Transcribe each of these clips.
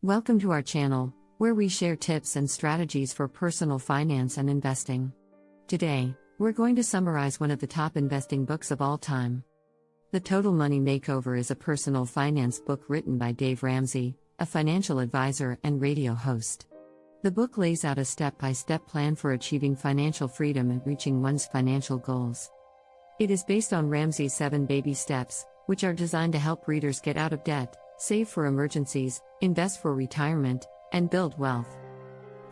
Welcome to our channel, where we share tips and strategies for personal finance and investing. Today, we're going to summarize one of the top investing books of all time. The Total Money Makeover is a personal finance book written by Dave Ramsey, a financial advisor and radio host. The book lays out a step-by-step plan for achieving financial freedom and reaching one's financial goals. It is based on Ramsey's 7 baby steps, which are designed to help readers get out of debt, save for emergencies, invest for retirement, and build wealth.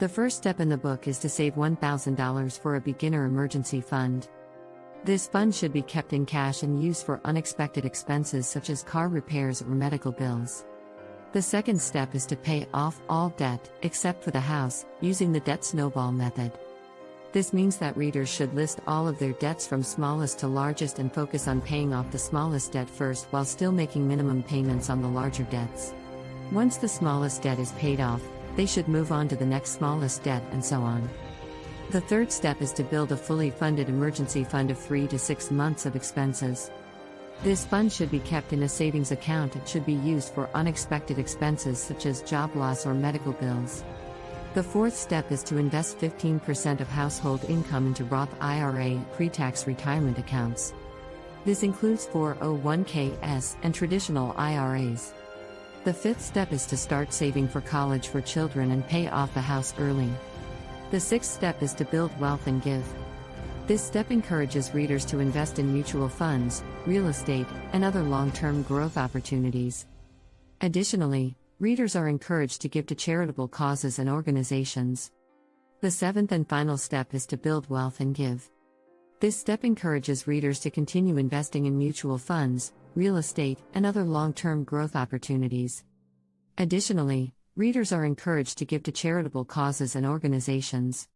The first step in the book is to save $1,000 for a beginner emergency fund. This fund should be kept in cash and used for unexpected expenses such as car repairs or medical bills. The second step is to pay off all debt, except for the house, using the debt snowball method. This means that readers should list all of their debts from smallest to largest and focus on paying off the smallest debt first while still making minimum payments on the larger debts. Once the smallest debt is paid off, they should move on to the next smallest debt and so on. The third step is to build a fully funded emergency fund of 3 to 6 months of expenses. This fund should be kept in a savings account and should be used for unexpected expenses such as job loss or medical bills. The fourth step is to invest 15% of household income into Roth IRA pre-tax retirement accounts. This includes 401ks and traditional IRAs. The fifth step is to start saving for college for children and pay off the house early. The sixth step is to build wealth and give. This step encourages readers to invest in mutual funds, real estate, and other long-term growth opportunities. Additionally, readers are encouraged to give to charitable causes and organizations. The seventh and final step is to build wealth and give. This step encourages readers to continue investing in mutual funds, real estate, and other long-term growth opportunities. Additionally, readers are encouraged to give to charitable causes and organizations.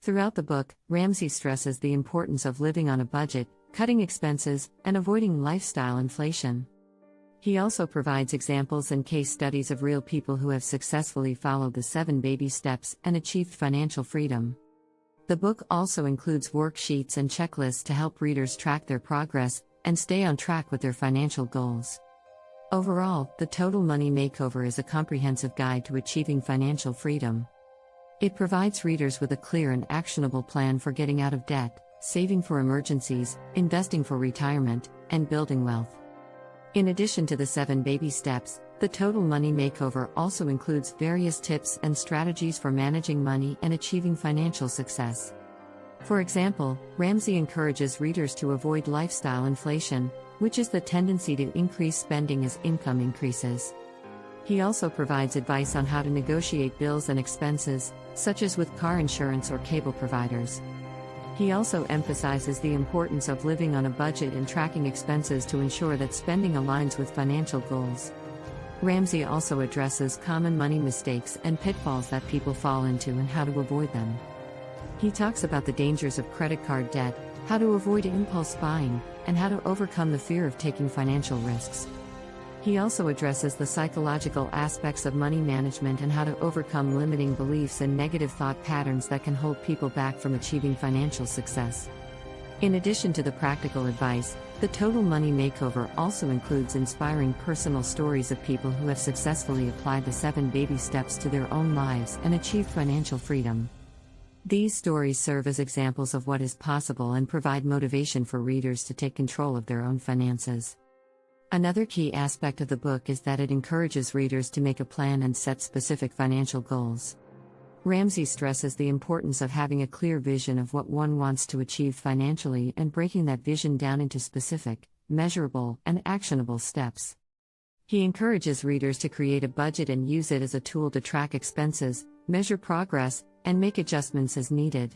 Throughout the book, Ramsey stresses the importance of living on a budget, cutting expenses, and avoiding lifestyle inflation. He also provides examples and case studies of real people who have successfully followed the 7 baby steps and achieved financial freedom. The book also includes worksheets and checklists to help readers track their progress and stay on track with their financial goals. Overall, the Total Money Makeover is a comprehensive guide to achieving financial freedom. It provides readers with a clear and actionable plan for getting out of debt, saving for emergencies, investing for retirement, and building wealth. In addition to the 7 baby steps, the Total Money Makeover also includes various tips and strategies for managing money and achieving financial success. For example, Ramsey encourages readers to avoid lifestyle inflation, which is the tendency to increase spending as income increases. He also provides advice on how to negotiate bills and expenses, such as with car insurance or cable providers. He also emphasizes the importance of living on a budget and tracking expenses to ensure that spending aligns with financial goals. Ramsey also addresses common money mistakes and pitfalls that people fall into and how to avoid them. He talks about the dangers of credit card debt, how to avoid impulse buying, and how to overcome the fear of taking financial risks. He also addresses the psychological aspects of money management and how to overcome limiting beliefs and negative thought patterns that can hold people back from achieving financial success. In addition to the practical advice, the Total Money Makeover also includes inspiring personal stories of people who have successfully applied the 7 baby steps to their own lives and achieved financial freedom. These stories serve as examples of what is possible and provide motivation for readers to take control of their own finances. Another key aspect of the book is that it encourages readers to make a plan and set specific financial goals. Ramsey stresses the importance of having a clear vision of what one wants to achieve financially and breaking that vision down into specific, measurable, and actionable steps. He encourages readers to create a budget and use it as a tool to track expenses, measure progress, and make adjustments as needed.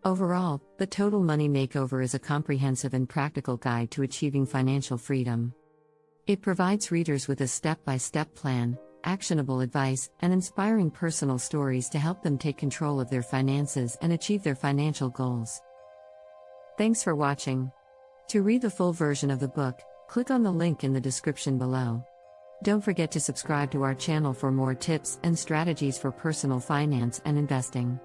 Overall, the Total Money Makeover is a comprehensive and practical guide to achieving financial freedom. It provides readers with a step-by-step plan, actionable advice, and inspiring personal stories to help them take control of their finances and achieve their financial goals. Thanks for watching. To read the full version of the book, click on the link in the description below. Don't forget to subscribe to our channel for more tips and strategies for personal finance and investing.